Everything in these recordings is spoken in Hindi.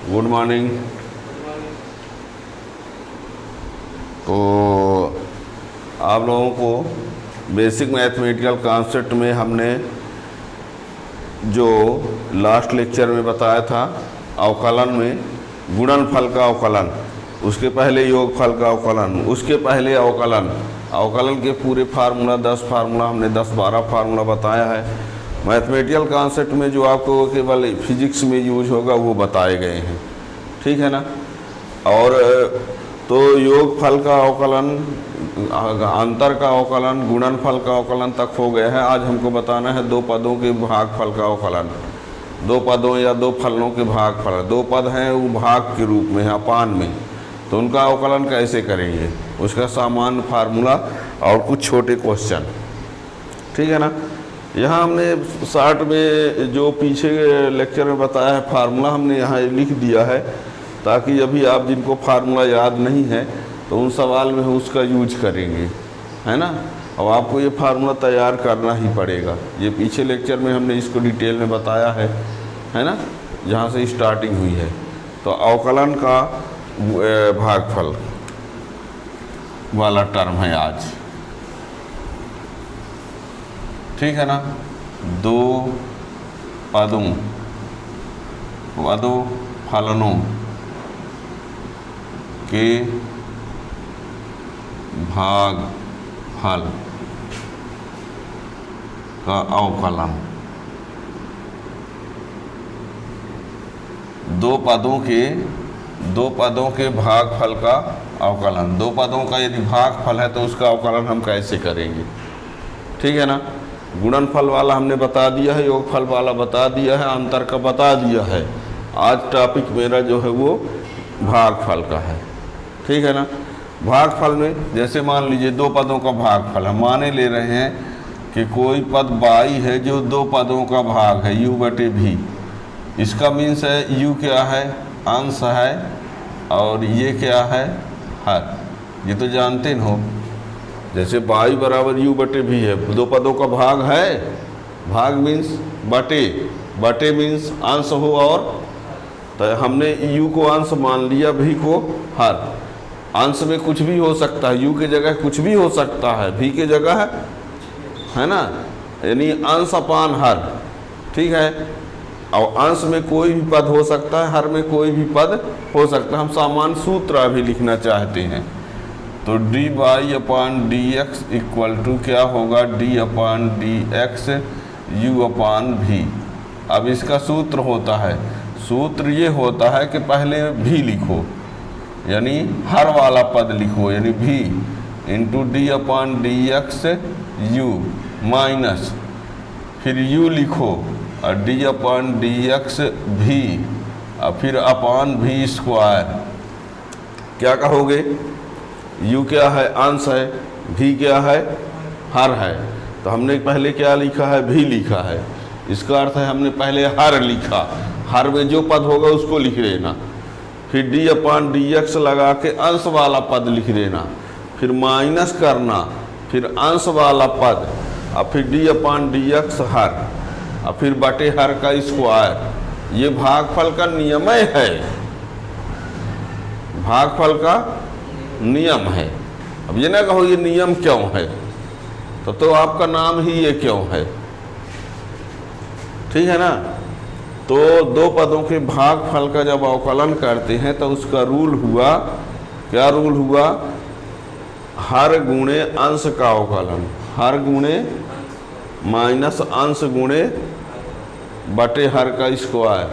Good morning. तो आप लोगों को बेसिक मैथमेटिकल कॉन्सेप्ट में हमने जो लास्ट लेक्चर में बताया था अवकलन में गुणनफल का अवकलन, उसके पहले योगफल का अवकलन, उसके पहले अवकलन, अवकलन के पूरे फार्मूला 10 फार्मूला हमने 10-12 फार्मूला बताया है। मैथमेटिकल कॉन्सेप्ट में जो आपको केवल फिजिक्स में यूज होगा वो बताए गए हैं, ठीक है ना। और तो योगफल का अवकलन, अंतर का अवकलन, गुणनफल का अवकलन तक हो गया है। आज हमको बताना है दो पदों के भागफल का अवकलन। दो पदों या दो फलनों के भागफल, दो पद हैं वो भाग के रूप में है अपान में, तो उनका अवकलन कैसे करेंगे, उसका सामान्य फार्मूला और कुछ छोटे क्वेश्चन, ठीक है ना। यहाँ हमने शार्ट में जो पीछे लेक्चर में बताया है फार्मूला हमने यहाँ लिख दिया है, ताकि अभी आप जिनको फार्मूला याद नहीं है तो उन सवाल में उसका यूज करेंगे, है ना। अब आपको ये फार्मूला तैयार करना ही पड़ेगा। ये पीछे लेक्चर में हमने इसको डिटेल में बताया है ना, जहाँ से स्टार्टिंग हुई है। तो अवकलन का भागफल वाला टर्म है आज, ठीक है ना। दो पदों फलनों के भागफल का अवकलन, दो पदों के भागफल का अवकलन। दो पदों का यदि भागफल है तो उसका अवकलन हम कैसे करेंगे, ठीक है ना। गुणनफल वाला हमने बता दिया है, योगफल वाला बता दिया है, अंतर का बता दिया है। आज टॉपिक मेरा जो है वो भागफल का है, ठीक है ना। भागफल में जैसे मान लीजिए दो पदों का भागफल हम माने ले रहे हैं कि कोई पद बाई है जो दो पदों का भाग है u/v। इसका मीन्स है u क्या है, अंश है, और ये क्या है, हर। ये तो जानते हो, जैसे बाई बराबर u/v है, दो पदों का भाग है। भाग मीन्स बटे मीन्स अंश हो, और तो हमने u को अंश मान लिया, v को हर। अंश में कुछ भी हो सकता है, u की जगह कुछ भी हो सकता है, v की जगह है ना, यानी अंश अपान हर, ठीक है। और अंश में कोई भी पद हो सकता है, हर में कोई भी पद हो सकता है। हम सामान्य सूत्र अभी लिखना चाहते हैं, तो dy/dx इक्वल टू क्या होगा, d/dx u/v। अब इसका सूत्र होता है, सूत्र ये होता है कि पहले v लिखो, यानी हर वाला पद लिखो, यानी v into d/dx u minus फिर u लिखो और d/dx v और फिर अपान v स्क्वायर। क्या कहोगे, u क्या है, अंश है, v क्या है, हर है। तो हमने पहले क्या लिखा है, v लिखा है। इसका अर्थ है हमने पहले हर लिखा, हर में जो पद होगा उसको लिख देना, फिर d/dx लगा के अंश वाला पद लिख देना, फिर माइनस करना, फिर अंश वाला पद, और फिर d/dx हर, और फिर बटे हर का स्क्वायर। ये भागफल का नियम है, भागफल का नियम है। अब ये ना कहो ये नियम क्यों है, तो आपका नाम ही ये क्यों है, ठीक है ना। तो दो पदों के भागफल का जब अवकलन करते हैं तो उसका रूल हुआ, क्या रूल हुआ, हर गुणे अंश का अवकलन, हर गुणे माइनस अंश गुणे बटे हर का स्क्वायर।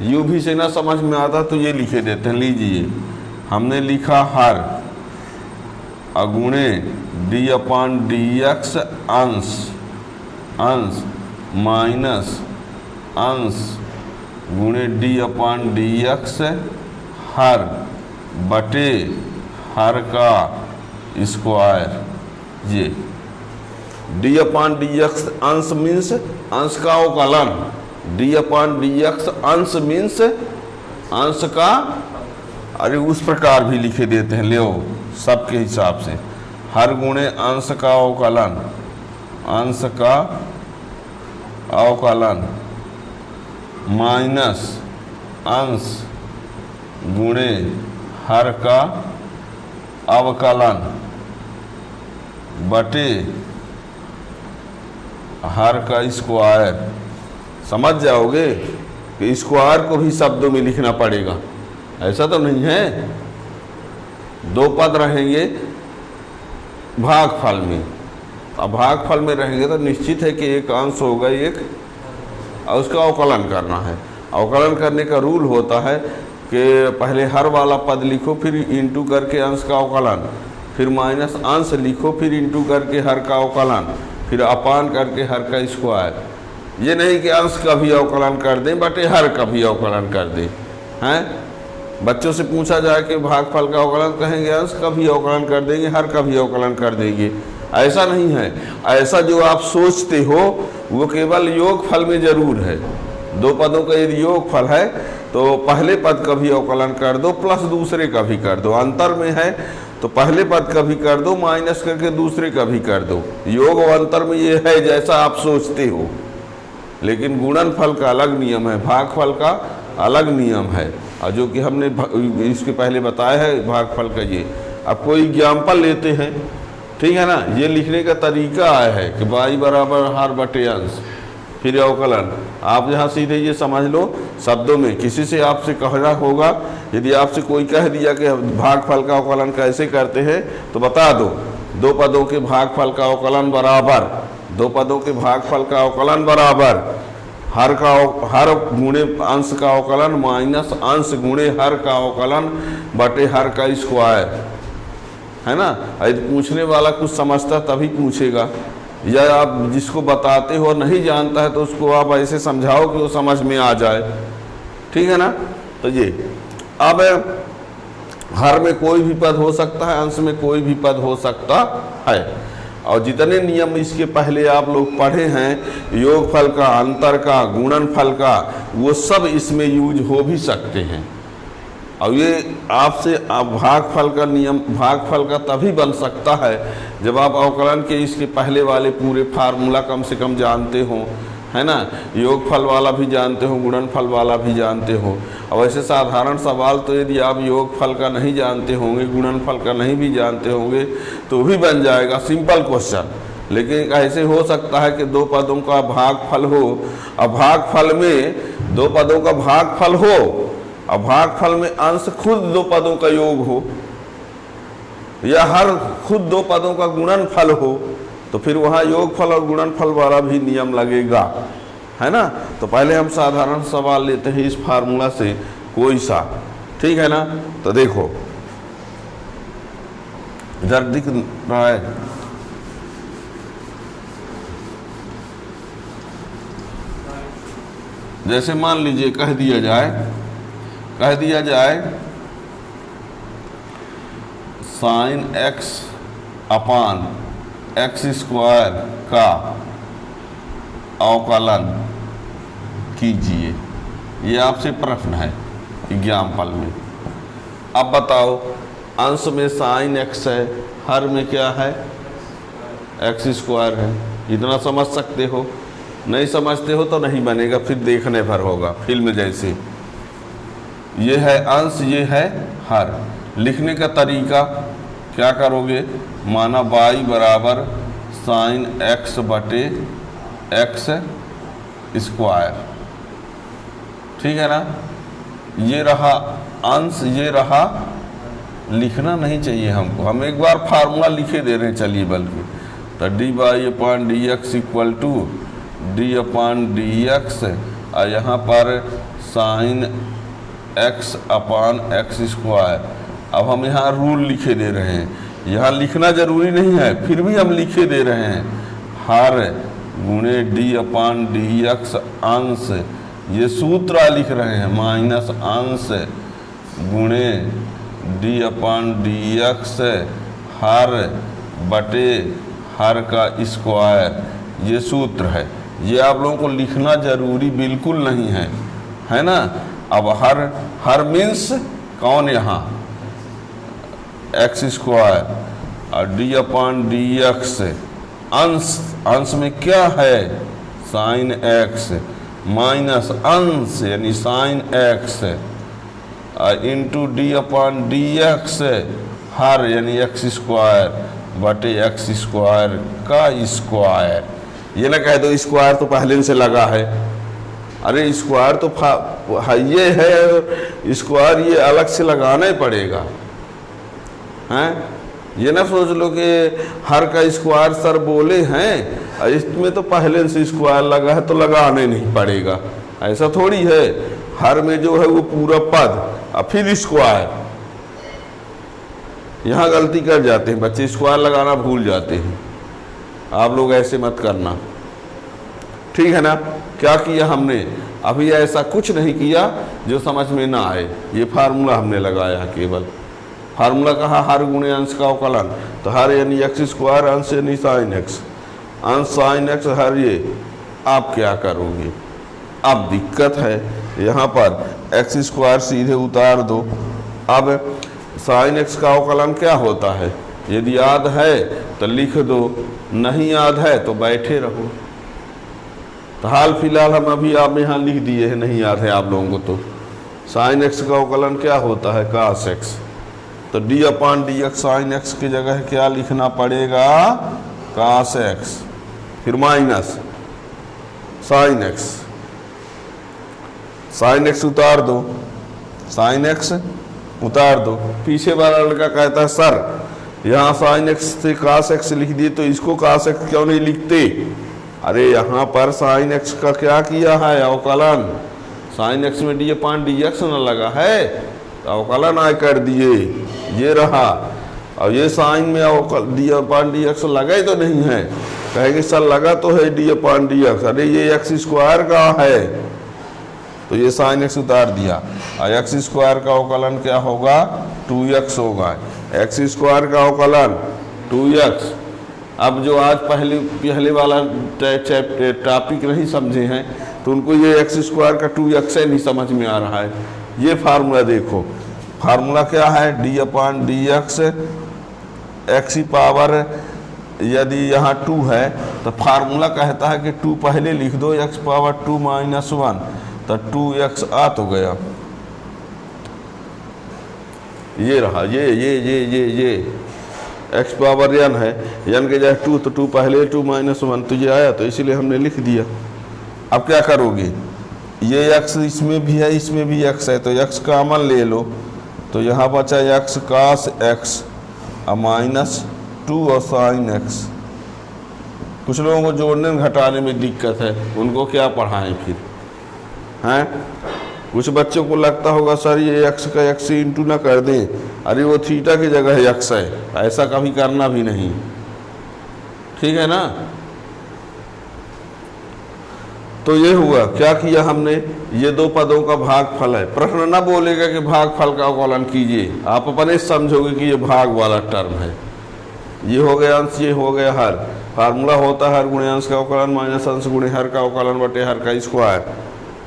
यू भी से ना समझ में आता तो ये लिखे देते हैं, लीजिए हमने लिखा हर अगुणे d/dx अंश माइनस अंश गुणे d/dx हर बटे हर का स्क्वायर। ये d/dx अंश मीन्स अंश का अवकलन, d/dx अंश मीन्स अंश का, अरे उस प्रकार भी लिखे देते हैं, ले सबके हिसाब से, हर गुणे अंश का अवकलन, अंश का अवकलन माइनस अंश गुणे हर का अवकलन बटे हर का स्क्वायर। समझ जाओगे कि स्क्वायर को भी शब्दों में लिखना पड़ेगा, ऐसा तो नहीं है। दो पद रहेंगे भागफल में, अब भागफल में रहेंगे तो निश्चित है कि एक अंश होगा एक, और उसका अवकलन करना है। अवकलन करने का रूल होता है कि पहले हर वाला पद लिखो, फिर इंटू करके अंश का अवकलन, फिर माइनस अंश लिखो, फिर इंटू करके हर का अवकलन, फिर अपान करके हर का स्क्वायर। ये नहीं कि अंश का भी अवकलन कर दें बटे हर का भी अवकलन कर दें। हैं, बच्चों से पूछा जाए कि भागफल का अवकलन, कहेंगे अंश का भी अवकलन कर देंगे, हर का भी अवकलन कर देंगे। ऐसा नहीं है। ऐसा जो आप सोचते हो वो केवल योगफल में जरूर है। दो पदों का यदि योगफल है तो पहले पद का भी अवकलन कर दो प्लस दूसरे का भी कर दो। अंतर में है तो पहले पद का भी कर दो, माइनस करके दूसरे का भी कर दो। योग और अंतर में ये है जैसा आप सोचते हो, लेकिन गुणनफल का अलग नियम है, भागफल का अलग नियम है, और जो कि हमने इसके पहले बताया है भागफल का। ये अब कोई एग्जाम्पल लेते हैं, ठीक है ना। ये लिखने का तरीका आया है कि y बराबर हर बटे अंश, फिर अवकलन। आप यहाँ सीधे ये समझ लो शब्दों में। किसी से आपसे कहना होगा, यदि आपसे कोई कह दिया कि भागफल का अवकलन कैसे करते हैं तो बता दो, दो पदों के भागफल का अवकलन बराबर, दो पदों के भागफल का अवकलन बराबर हर गुणे अंश का अवकलन माइनस अंश गुणे हर का अवकलन बटे हर का स्क्वायर, है ना। यदि पूछने वाला कुछ समझता तभी पूछेगा, या आप जिसको बताते हो नहीं जानता है तो उसको आप ऐसे समझाओ कि वो समझ में आ जाए, ठीक है ना। तो ये अब हर में कोई भी पद हो सकता है, अंश में कोई भी पद हो सकता है, और जितने नियम इसके पहले आप लोग पढ़े हैं योगफल का, अंतर का, गुणनफल का, वो सब इसमें यूज हो भी सकते हैं। और ये आपसे भागफल का नियम, भागफल का तभी बन सकता है जब आप अवकलन के इसके पहले वाले पूरे फार्मूला कम से कम जानते हो, है ना। योगफल वाला भी जानते हो, गुणनफल वाला भी जानते हो। और ऐसे साधारण सवाल तो यदि आप योगफल का नहीं जानते होंगे, गुणनफल का नहीं भी जानते होंगे तो भी बन जाएगा, सिंपल क्वेश्चन। लेकिन ऐसे हो सकता है कि दो पदों का भागफल हो, और भागफल में दो पदों का भागफल हो, और भागफल में अंश खुद दो पदों का योग हो, या हर खुद दो पदों का गुणनफल हो, तो फिर वहाँ योगफल और गुणनफल वाला भी नियम लगेगा, है ना। तो पहले हम साधारण सवाल लेते हैं इस फार्मूला से कोई सा, ठीक है ना। तो देखो इधर दिख रहा है, जैसे मान लीजिए कह दिया जाए साइन x अपान एक्स स्क्वायर का अवकलन कीजिए। ये आपसे प्रश्न है एग्जाम्पल में। अब बताओ, अंश में साइन x है, हर में क्या है, एक्स स्क्वायर है। इतना समझ सकते हो, नहीं समझते हो तो नहीं बनेगा, फिर देखने पर होगा फिल्म जैसे। ये है अंश, ये है हर। लिखने का तरीका क्या करोगे, माना y बराबर साइन x बटे एक्स स्क्वायर, ठीक है ना। ये रहा अंश, ये रहा, लिखना नहीं चाहिए हमको, हम एक बार फार्मूला लिखे दे रहे हैं, चलिए बल्कि। तो d y upon d x equal to d upon d x, और यहाँ पर sine x upon x square. अब हम यहाँ रूल लिखे दे रहे हैं, यहाँ लिखना जरूरी नहीं है, फिर भी हम लिखे दे रहे हैं, हर गुणे डी अपान डी एक्स अंश, ये सूत्र लिख रहे हैं, माइनस अंश गुणे डी अपान डी एक्स हर बटे हर का स्क्वायर, ये सूत्र है। ये आप लोगों को लिखना जरूरी बिल्कुल नहीं है, है ना। अब हर मीन्स कौन, यहाँ एक्स स्क्वायर, और डी अपान डी एक्स अंश में क्या है, साइन एक्स, माइनस अंश यानी sine x, into d upon d x हर यानी एक्स स्क्वायर बटे एक्स स्क्वायर का स्क्वायर। ये ना कह दो स्क्वायर तो पहले से लगा है, अरे स्क्वायर तो ये है, स्क्वायर ये अलग से लगाना ही पड़ेगा हैं। ये ना सोच लो कि हर का स्क्वायर सर बोले हैं, इसमें तो पहले से स्क्वायर लगा है तो लगाने नहीं पड़ेगा, ऐसा थोड़ी है। हर में जो है वो पूरा पद और फिर स्क्वायर, यहाँ गलती कर जाते हैं बच्चे, स्क्वायर लगाना भूल जाते हैं। आप लोग ऐसे मत करना, ठीक है ना। क्या किया हमने अभी, ऐसा कुछ नहीं किया जो समझ में ना आए। ये फार्मूला हमने लगाया, केवल फार्मूला कहा हर गुणे अंश का अवकलन, तो हर यानी एक्स स्क्वायर, अंश यानी साइन एक्स, अंश साइन एक्स हर। ये आप क्या करोगे, अब दिक्कत है यहाँ पर एक्स स्क्वायर सीधे उतार दो। अब साइन एक्स का अवकलन क्या होता है, यदि याद है तो लिख दो, नहीं याद है तो बैठे रहो। तो हाल फिलहाल हम अभी आप यहाँ लिख दिए हैं, नहीं याद है आप लोगों को तो। साइन एक्स का अवकलन क्या होता है, कास एक्स। तो D upon d x sine x की जगह क्या लिखना पड़ेगा, कास एक्स, फिर minus sine x. Sine x उतार दो, साइन एक्स उतार दो। पीछे वाला लड़का कहता है सर यहाँ साइन एक्स से कास एक्स लिख दिए तो इसको कास एक्स क्यों नहीं लिखते। अरे यहाँ पर साइन एक्स का क्या किया है, अवकलन। साइन एक्स में डी अपॉन डी एक्स न लगा है तो अवकलन आय कर दिए, ये रहा। और ये साइन में डी अपॉन डी एक्स लगा ही तो नहीं है, कहेंगे सर लगा तो है डी अपॉन डी एक्स, अरे ये एक्स स्क्वायर का है तो ये साइन एक्स उतार दिया। और एक्स स्क्वायर का अवकलन क्या होगा, 2x होगा। एक्स स्क्वायर का अवकलन 2x। अब जो आज पहले वाला टॉपिक नहीं समझे हैं तो उनको ये एक्स स्क्वायर का 2x नहीं समझ में आ रहा है। ये फार्मूला देखो, फार्मूला क्या है, D upon d x x power, यदि यहाँ 2 है तो फार्मूला कहता है कि 2 पहले लिख दो, एक्स पावर 2 माइनस 1, तो 2x आ तो गया। ये रहा, ये एक्स पावर n है, n के जगह 2 तो 2 पहले 2 माइनस 1 तो ये आया, तो इसीलिए हमने लिख दिया। अब क्या करोगे, ये x इसमें भी है इसमें भी x है तो x कॉमन ले लो, तो यहाँ बचा x कास x और माइनस 2 और साइन x। कुछ लोगों को जोड़ने में घटाने में दिक्कत है, उनको क्या पढ़ाएं फिर हैं। कुछ बच्चों को लगता होगा सर ये x का x से इंटू ना कर दें, अरे वो थीटा की जगह x है, ऐसा कभी करना भी नहीं, ठीक है ना। तो ये हुआ, क्या किया हमने, ये दो पदों का भागफल है। प्रश्न ना बोलेगा कि भागफल का अवकलन कीजिए, आप अपने समझोगे कि ये भाग वाला टर्म है। ये हो गया अंश, ये हो गया हर। फार्मूला होता है हर गुणे अंश का अवकलन माइनस अंश गुणे हर का अवकलन बटे हर का स्क्वायर,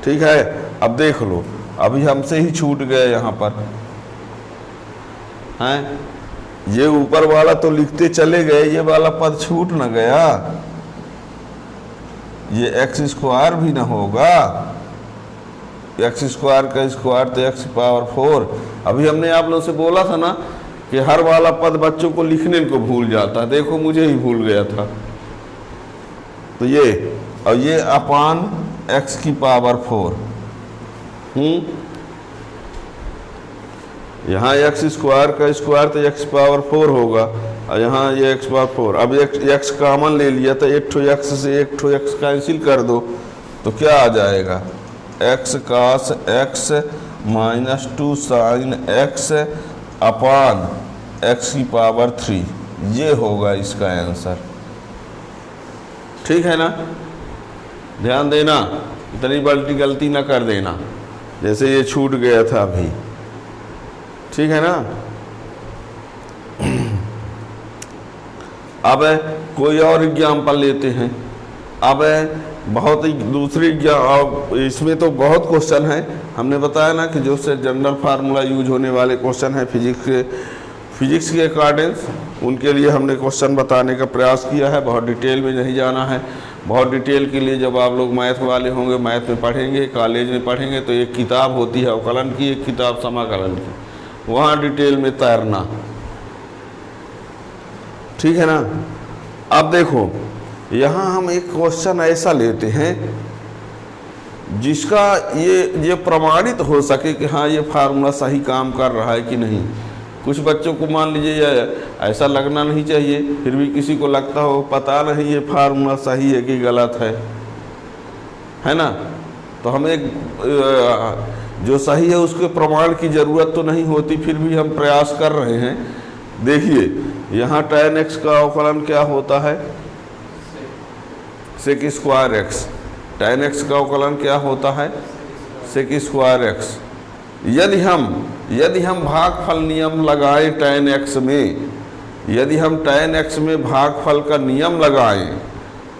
ठीक है। अब देख लो, अभी हमसे ही छूट गए यहाँ पर हैं, ये ऊपर वाला तो लिखते चले गए, ये वाला पद छूट न गया, ये एक्स स्क्वायर भी ना होगा, एक्स स्क्वायर का स्क्वायर तो एक्स पावर 4। अभी हमने आप लोगों से बोला था ना कि हर वाला पद बच्चों को लिखने को भूल जाता, देखो मुझे ही भूल गया था। तो ये और ये अपान एक्स की पावर 4, यहाँ एक्स स्क्वायर का स्क्वायर तो एक्स पावर 4 होगा और यहाँ ये एक्स पावर 4। अब एक्स कॉमन ले लिया तो एक ठो एक्स से एक ठो एक्स कैंसिल कर दो तो क्या आ जाएगा, x cos x minus 2 sign x upon x की पावर 3, ये होगा इसका आंसर, ठीक है ना। ध्यान देना, इतनी बड़ी गलती ना कर देना जैसे ये छूट गया था अभी, ठीक है ना। अब कोई और एग्जाम्पल लेते हैं। अब बहुत ही दूसरी इसमें तो बहुत क्वेश्चन है, हमने बताया ना कि जो से जनरल फार्मूला यूज होने वाले क्वेश्चन है फिजिक्स के फिजिक्स के अकॉर्डिंग उनके लिए हमने क्वेश्चन बताने का प्रयास किया है। बहुत डिटेल में नहीं जाना है। बहुत डिटेल के लिए जब आप लोग मैथ वाले होंगे, मैथ में पढ़ेंगे, कॉलेज में पढ़ेंगे, तो एक किताब होती है अवकलन की, एक किताब समाकलन की, वहाँ डिटेल में तैरना, ठीक है ना। अब देखो यहाँ हम एक क्वेश्चन ऐसा लेते हैं जिसका ये प्रमाणित हो सके कि हाँ ये फार्मूला सही काम कर रहा है कि नहीं। कुछ बच्चों को मान लीजिए ऐसा लगना नहीं चाहिए, फिर भी किसी को लगता हो पता नहीं ये फार्मूला सही है कि गलत है ना। तो हमें जो सही है उसके प्रमाण की ज़रूरत तो नहीं होती, फिर भी हम प्रयास कर रहे हैं। देखिए यहाँ tan x का अवकलन क्या होता है, sec square x. tan x का अवकलन क्या होता है, सेक स्क्वायर एक्स। यदि हम भागफल नियम लगाएं tan x में, यदि हम tan x में भागफल का नियम लगाएं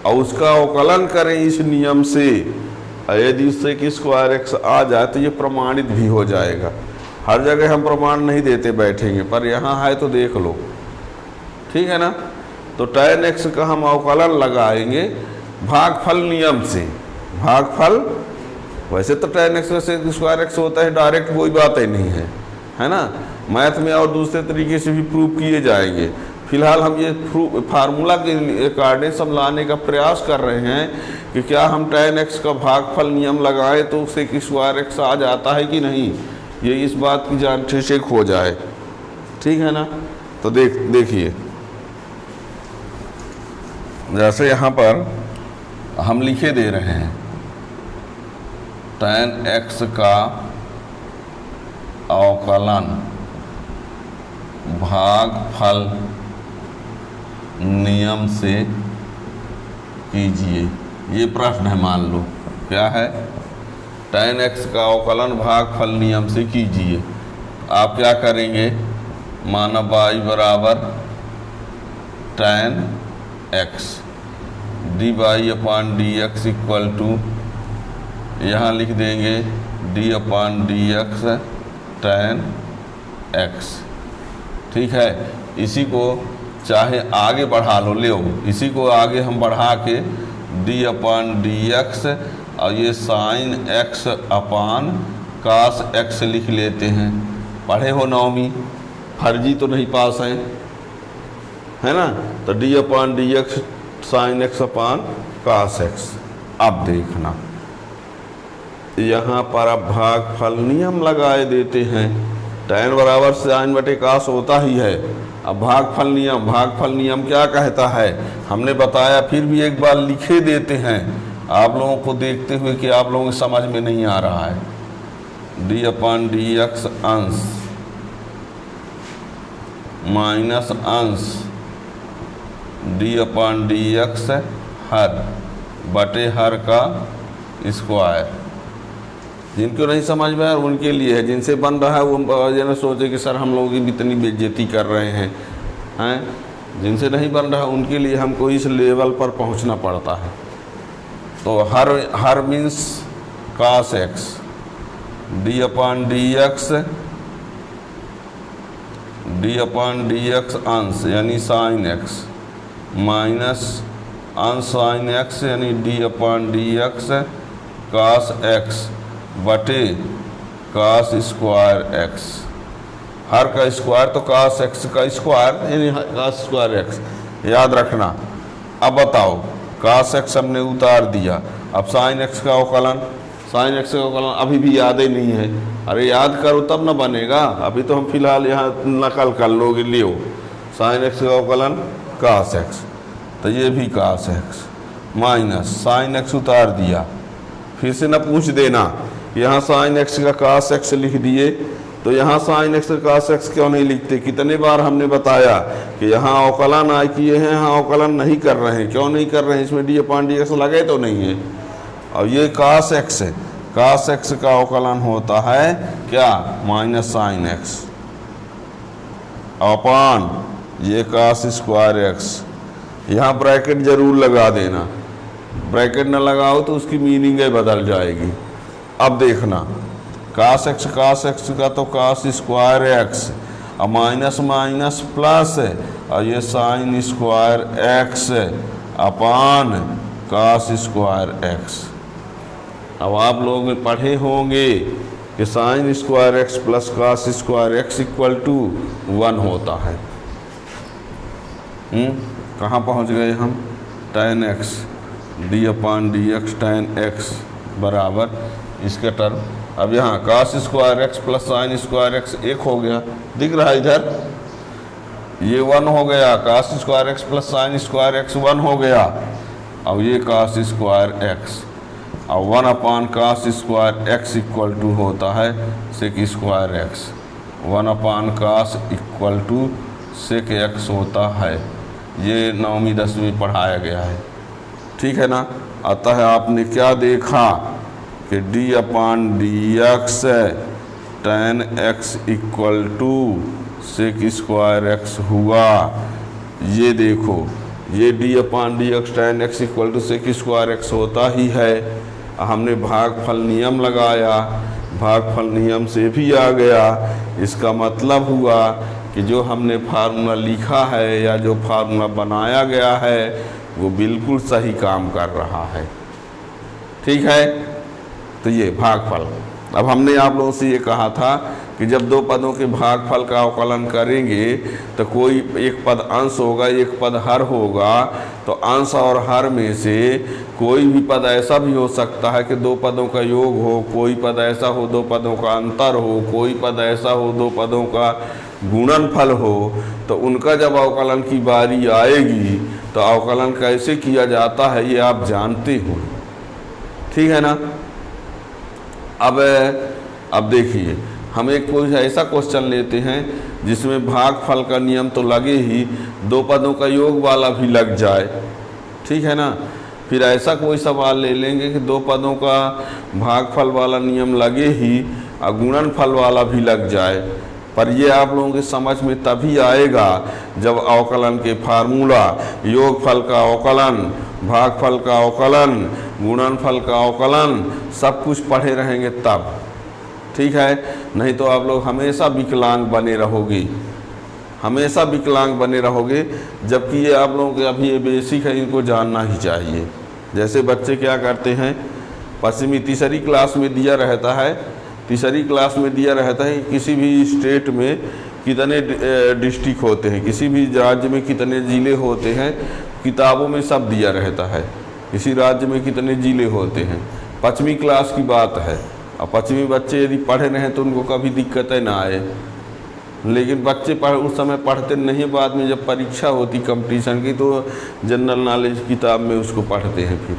और उसका अवकलन करें इस नियम से, यदि उससे कि स्क्वायर एक्स आ जाए तो ये प्रमाणित भी हो जाएगा। हर जगह हम प्रमाण नहीं देते बैठेंगे, पर यहाँ है तो देख लो, ठीक है ना। तो tan x का हम अवकलन लगाएंगे भागफल नियम से। भागफल वैसे तो tan x से स्क्वायर एक्स होता है डायरेक्ट, कोई बात ही नहीं है ना। मैथ में और दूसरे तरीके से भी प्रूव किए जाएंगे। फिलहाल हम ये फार्मूला के अकॉर्डिंग सब लाने का प्रयास कर रहे हैं कि क्या हम tan x का भागफल नियम लगाएं तो उससे कि स्क्वायर एक्स आ जाता है कि नहीं, ये इस बात की जान ठीक हो जाए, ठीक है ना। तो देखिए जैसे यहाँ पर हम लिखे दे रहे हैं tan x का अवकलन भागफल नियम से कीजिए। ये प्रश्न है, मान लो क्या है, tan x का अवकलन भागफल नियम से कीजिए। आप क्या करेंगे, माना y बराबर tan x dy upon d x equal to, यहाँ लिख देंगे d upon d x tan x, ठीक है। इसी को चाहे आगे बढ़ा लो, ले इसी को आगे हम बढ़ा के d अपॉन डी एक्स और ये sign x upon cos x लिख लेते हैं। पढ़े हो नवमी, फर्जी तो नहीं पास है ना। तो d upon d x sine x upon cos x। अब देखना यहाँ पर अब भागफल नियम लगाए देते हैं। tan बराबर साइन बटे कास होता ही है। अब भागफल नियम क्या कहता है हमने बताया, फिर भी एक बार लिखे देते हैं आप लोगों को देखते हुए कि आप लोगों को समझ में नहीं आ रहा है। d अपॉन डी एक्स अंश माइनस अंश d अपॉन डी एक्स हर बटे हर का स्क्वायर। जिनको नहीं समझ में आया उनके लिए है, जिनसे बन रहा है वो जो सोचे कि सर हम लोग इतनी बेइज्जती कर रहे हैं। जिनसे नहीं बन रहा उनके लिए हमको इस लेवल पर पहुंचना पड़ता है। तो हर means cos x, d upon d x अंश यानी साइन एक्स माइनस अंश साइन एक्स यानी d upon d x cos x बटे कास स्क्वायर एक्स। हर का स्क्वायर तो कास एक्स का स्क्वायर यानी कास स्क्वायर एक्स, याद रखना। अब बताओ कास एक्स हमने उतार दिया, अब साइन एक्स का अवकलन, साइन एक्स का अवकलन अभी भी याद ही नहीं है। अरे याद करो तब ना बनेगा, अभी तो हम फिलहाल यहाँ नकल कर लोगे, लियो साइन एक्स का अवकलन कास एक्स, तो ये भी कास एक्स माइनस साइन एक्स उतार दिया। फिर से ना पूछ देना यहाँ साइन एक्स का कास एक्स लिख दिए तो यहाँ साइन एक्स का कास एक्स क्यों नहीं लिखते। कितने बार हमने बताया कि यहाँ अवकलन आए किए हैं, यहाँ अवकलन नहीं कर रहे हैं। क्यों नहीं कर रहे हैं, इसमें d अपॉन डी एक्स लगे तो नहीं है। और ये कास एक्स है, कास एक्स का अवकलन होता है क्या, माइनस साइन एक्स अपॉन ये कास स्क्वायर एक्स। यहाँ ब्रैकेट जरूर लगा देना, ब्रैकेट ना लगाओ तो उसकी मीनिंग बदल जाएगी। अब देखना कास एक्स का तो कास स्क्वायर एक्स और माइनस माइनस प्लस और ये sine square x upon cos square x. अब आप लोग पढ़े होंगे कि sine square x plus cos square x equal to 1 होता है। कहाँ पहुँच गए हम? tan x d upon d x tan x बराबर इसके टर्म। अब यहाँ cos square x plus sine square x एक हो गया, दिख रहा है इधर, ये 1 हो गया, cos square x plus sine square x 1 हो गया। अब ये कास स्क्वायर एक्स और 1 upon cos square x equal to होता है sec square x. 1 upon cos equal to sec x होता है। ये 9वीं 10वीं पढ़ाया गया है, ठीक है ना। अतः आपने क्या देखा कि d upon d x tan x equal to sec square x हुआ। ये देखो, ये d upon d x tan x equal to sec square x होता ही है। हमने भागफल नियम लगाया, भागफल नियम से भी आ गया। इसका मतलब हुआ कि जो हमने फार्मूला लिखा है या जो फार्मूला बनाया गया है वो बिल्कुल सही काम कर रहा है, ठीक है। तो ये भागफल। अब हमने आप लोगों से ये कहा था कि जब दो पदों के भागफल का अवकलन करेंगे तो कोई एक पद अंश होगा, एक पद हर होगा। तो अंश और हर में से कोई भी पद ऐसा भी हो सकता है कि दो पदों का योग हो, कोई पद ऐसा हो दो पदों का अंतर हो, कोई पद ऐसा हो दो पदों का गुणनफल हो। तो उनका जब अवकलन की बारी आएगी तो अवकलन कैसे किया जाता है ये आप जानते हो, ठीक है ना। अब देखिए, हम एक कोई ऐसा क्वेश्चन लेते हैं जिसमें भागफल का नियम तो लगे ही, दो पदों का योग वाला भी लग जाए, ठीक है ना। फिर ऐसा कोई सवाल ले लेंगे कि दो पदों का भागफल वाला नियम लगे ही और गुणनफल वाला भी लग जाए। पर ये आप लोगों की समझ में तभी आएगा जब अवकलन के फार्मूला, योगफल का अवकलन, भागफल का अवकलन, गुणनफल का अवकलन सब कुछ पढ़े रहेंगे तब, ठीक है। नहीं तो आप लोग हमेशा विकलांग बने रहोगे, हमेशा विकलांग बने रहोगे। जबकि ये आप लोगों के अभी ये बेसिक है, इनको जानना ही चाहिए। जैसे बच्चे क्या करते हैं, पश्चिमी तीसरी क्लास में दिया रहता है, तीसरी क्लास में दिया रहता है किसी भी स्टेट में कितने डिस्ट्रिक्ट होते हैं, किसी भी राज्य में कितने ज़िले होते हैं, किताबों में सब दिया रहता है। किसी राज्य में कितने ज़िले होते हैं, 5वीं क्लास की बात है। और 5वीं बच्चे यदि पढ़े रहें तो उनको कभी दिक्कतें ना आए। लेकिन बच्चे उस समय पढ़ते नहीं, बाद में जब परीक्षा होती कंपटीशन की तो जनरल नॉलेज किताब में उसको पढ़ते हैं। फिर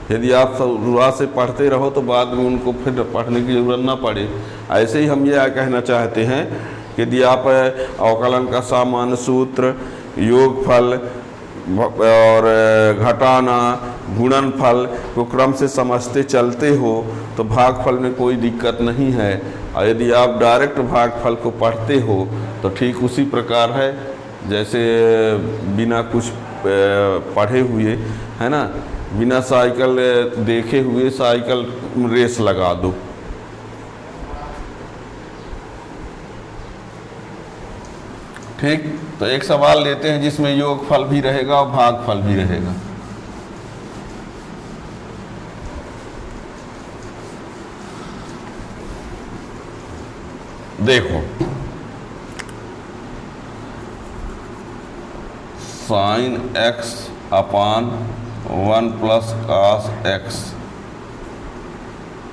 यदि आप शुरुआत से पढ़ते रहो तो बाद में उनको फिर पढ़ने की ज़रूरत ना पड़े। ऐसे ही हम ये कहना चाहते हैं कि यदि आप अवकलन का सामान्य सूत्र, योगफल और घटाना, गुणनफल को क्रम से समझते चलते हो तो भागफल में कोई दिक्कत नहीं है। और यदि आप डायरेक्ट भागफल को पढ़ते हो तो ठीक उसी प्रकार है जैसे बिना कुछ पढ़े हुए, है ना, बिना साइकिल देखे हुए साइकिल रेस लगा दो। ठीक, तो एक सवाल लेते हैं जिसमें योगफल भी रहेगा और भागफल भी रहेगा। देखो, साइन एक्स अपान 1 प्लस कास एक्स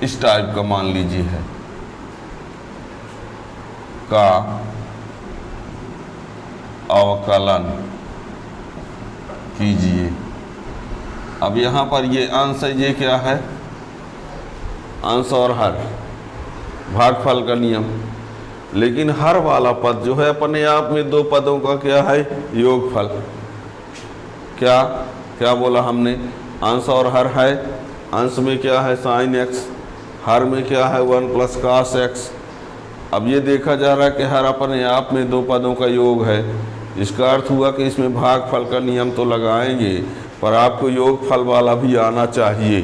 इस टाइप का मान लीजिए है का अवकलन कीजिए। अब यहाँ पर ये अंश है, ये क्या है, अंश और हर, भागफल का नियम। लेकिन हर वाला पद जो है अपने आप में दो पदों का क्या है, योगफल। क्या क्या बोला हमने, अंश और हर है। अंश में क्या है साइन एक्स, हर में क्या है 1 प्लस कास एक्स। अब ये देखा जा रहा है कि हर अपने आप में दो पदों का योग है। इसका अर्थ हुआ कि इसमें भागफल का नियम तो लगाएंगे पर आपको योगफल वाला भी आना चाहिए,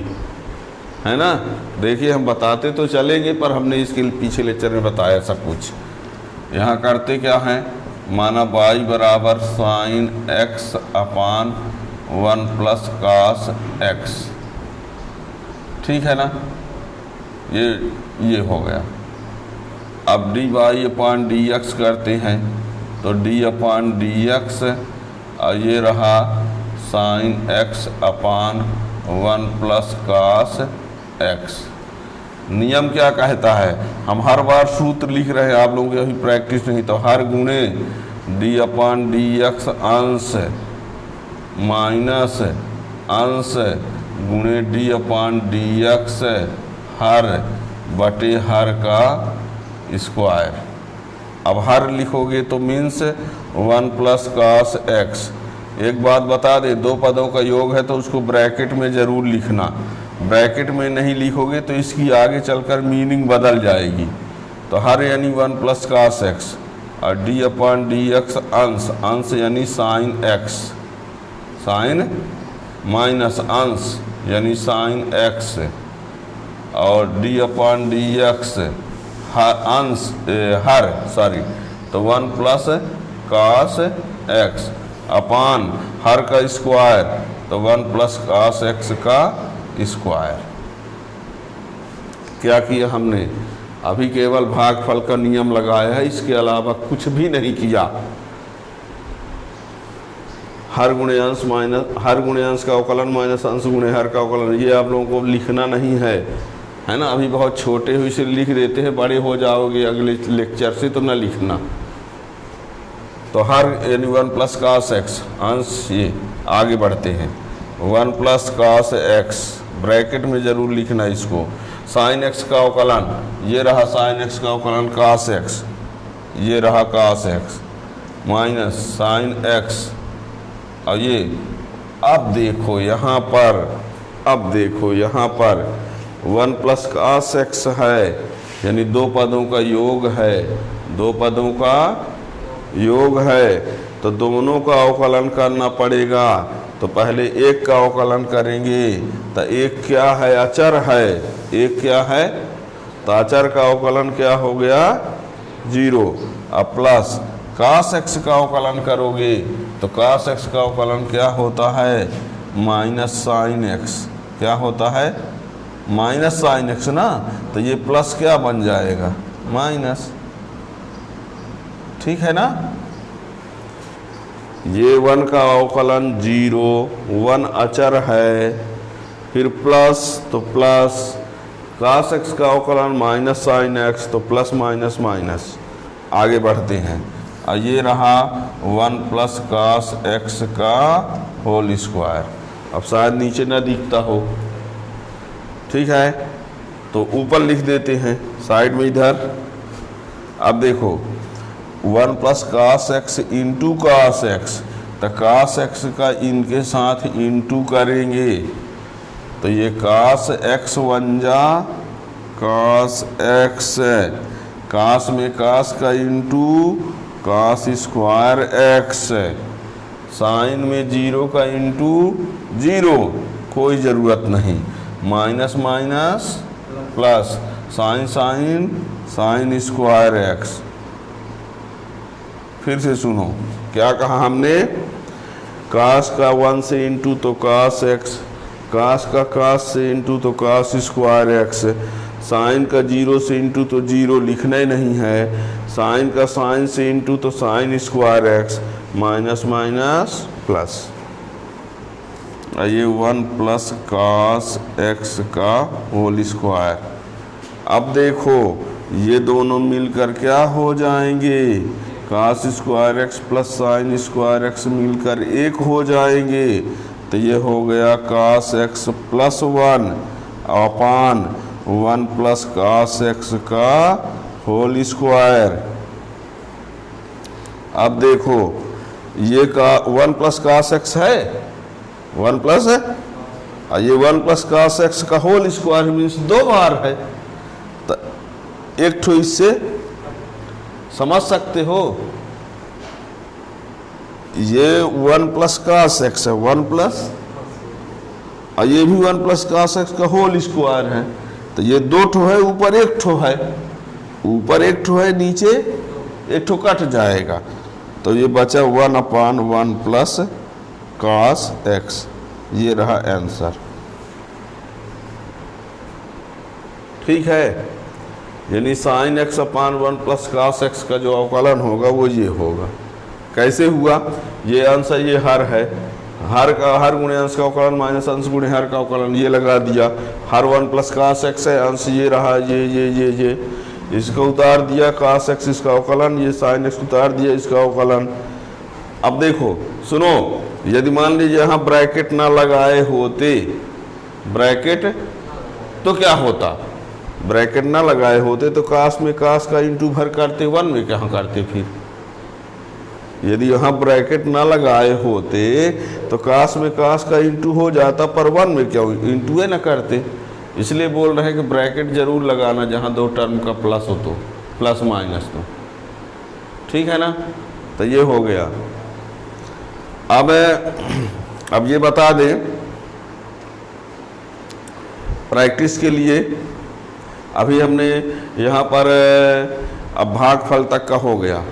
है ना। देखिए हम बताते तो चलेंगे पर हमने इसके पीछे लेक्चर में बताया सब कुछ। यहाँ करते क्या हैं, माना y बराबर साइन x अपान 1 प्लस कास x, ठीक है ना, ये हो गया। अब D y upon d x करते हैं तो डी अपान डी एक्स, और ये रहा साइन x अपान 1 प्लस कास x। नियम क्या कहता है, हम हर बार सूत्र लिख रहे हैं, आप लोगों की अभी प्रैक्टिस नहीं, तो हर गुणे डी अपान डी एक्स अंश माइनस अंश गुणे डी अपान डी एक्स हर बटे हर का स्क्वायर। अब हर लिखोगे तो मीन्स 1 प्लस कास एक्स। एक बात बता दे, दो पदों का योग है तो उसको ब्रैकेट में ज़रूर लिखना, ब्रैकेट में नहीं लिखोगे तो इसकी आगे चलकर मीनिंग बदल जाएगी। तो हर यानी 1 प्लस कास एक्स और डी अपान डी एक्स अंश, अंश यानी साइन एक्स, साइन माइनस अंश यानी साइन एक्स, और डी अपान डी एक्स अंश तो 1 प्लस कास एक्स अपान हर का स्क्वायर तो 1 प्लस कास एक्स का स्क्वायर। क्या किया हमने, अभी केवल भागफल का नियम लगाया है, इसके अलावा कुछ भी नहीं किया। हर गुणे अंश माइनस हर गुणे अंश का अवकलन माइनस अंश गुणे हर का अवकलन, ये आप लोगों को लिखना नहीं है ना, अभी बहुत छोटे हो इसे लिख देते हैं, बड़े हो जाओगे अगले लेक्चर से तो ना लिखना। तो हर यानी 1 प्लस कास एक्स अंश, ये आगे बढ़ते हैं 1 प्लस कास एक्स, ब्रैकेट में ज़रूर लिखना इसको। साइन एक्स का अवकलन, ये रहा साइन एक्स का अवकलन कास एक्स, ये रहा कास एक्स माइनस साइन एक्स, और ये अब देखो यहाँ पर, अब देखो यहाँ पर 1 प्लस कास एक्स है, यानी दो पदों का योग है, दो पदों का योग है, तो दोनों का अवकलन करना पड़ेगा। तो पहले एक का अवकलन करेंगे, तो एक क्या है, अचर है, एक क्या है, तो अचर का अवकलन क्या हो गया 0, अब प्लस कास एक्स का अवकलन करोगे तो कास एक्स का अवकलन क्या होता है, माइनस साइन एक्स, क्या होता है माइनस साइन एक्स ना, तो ये प्लस क्या बन जाएगा माइनस, ठीक है ना। ये 1 का अवकलन 0, 1 अचर है, फिर प्लस तो प्लस कास एक्स का अवकलन माइनस साइन एक्स, तो प्लस माइनस माइनस, आगे बढ़ते हैं। और ये रहा 1 प्लस कास एक्स का होल स्क्वायर। अब शायद नीचे ना दिखता हो, ठीक है, तो ऊपर लिख देते हैं साइड में इधर। अब देखो 1 plus cos x into cos x, तो कास एक्स का इनके साथ इंटू करेंगे, तो ये कास एक्स 1 जा कास एक्स, कास में कास का into cos square x, sine में 0 का इंटू 0, कोई ज़रूरत नहीं, minus minus plus, sine sine sine square x. फिर से सुनो क्या कहा हमने, कास का 1 से इंटू तो कास एक्स, कास का कास से इंटू तो कास स्क्वायर एक्स, साइन का 0 से इंटू तो 0 लिखना ही नहीं है, साइन का साइन से इंटू तो sine square x, minus minus plus, ये 1 प्लस कास एक्स का होल स्क्वायर। अब देखो ये दोनों मिलकर क्या हो जाएंगे, cos square x plus sine square x मिलकर 1 हो जाएंगे, तो ये हो गया cos x plus 1 upon 1 plus cos x का होल स्क्वायर। अब देखो ये का 1 प्लस कास एक्स है, 1 प्लस है, और ये 1 प्लस कास एक्स का होल स्क्वायर मीन्स 2 बार है, तो एक ठो इससे समझ सकते हो, ये 1 प्लस कास एक्स है 1 प्लस, और ये भी 1 प्लस कास एक्स का होल स्क्वायर है, तो ये 2 ठो है, ऊपर 1 ठो है, ऊपर 1 ठो है, नीचे एक ठो कट जाएगा, तो ये बचा 1/1 प्लस cos x, ये रहा आंसर। ठीक है, यानी sin x/1 plus cos x का जो अवकलन होगा वो ये होगा। कैसे हुआ? ये अंश है, ये हर है, हर का हर गुणे अंश का अवकलन माइनस अंश गुणे हर का अवकलन, ये लगा दिया। हर 1 प्लस cos x है, अंश ये रहा, ये इसको उतार दिया cos x इसका अवकलन, ये sin x उतार दिया इसका अवकलन। अब देखो सुनो, यदि मान लीजिए यहाँ ब्रैकेट ना लगाए होते, ब्रैकेट तो क्या होता, ब्रैकेट ना लगाए होते तो cos में cos का इंटू भर करते, 1 में क्या करते फिर? यदि यहाँ ब्रैकेट ना लगाए होते तो cos में cos का इंटू हो जाता, पर 1 में क्या इंटू है ना करते। इसलिए बोल रहे हैं कि ब्रैकेट जरूर लगाना जहाँ दो टर्म का प्लस हो, तो प्लस माइनस तो, ठीक है ना। तो ये हो गया। अब ये बता दें प्रैक्टिस के लिए, अभी हमने यहाँ पर अब भागफल तक का हो गया।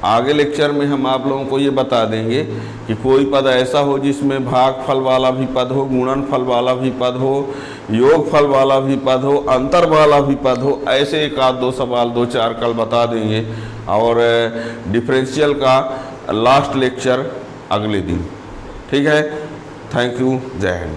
आगे लेक्चर में हम आप लोगों को ये बता देंगे कि कोई पद ऐसा हो जिसमें भागफल वाला भी पद हो, गुणनफल वाला भी पद हो, योगफल वाला भी पद हो, अंतर वाला भी पद हो। ऐसे एक आध दो सवाल 2-4 कल बता देंगे, और डिफरेंशियल का लास्ट लेक्चर अगले दिन। ठीक है, थैंक यू, जय हिंद।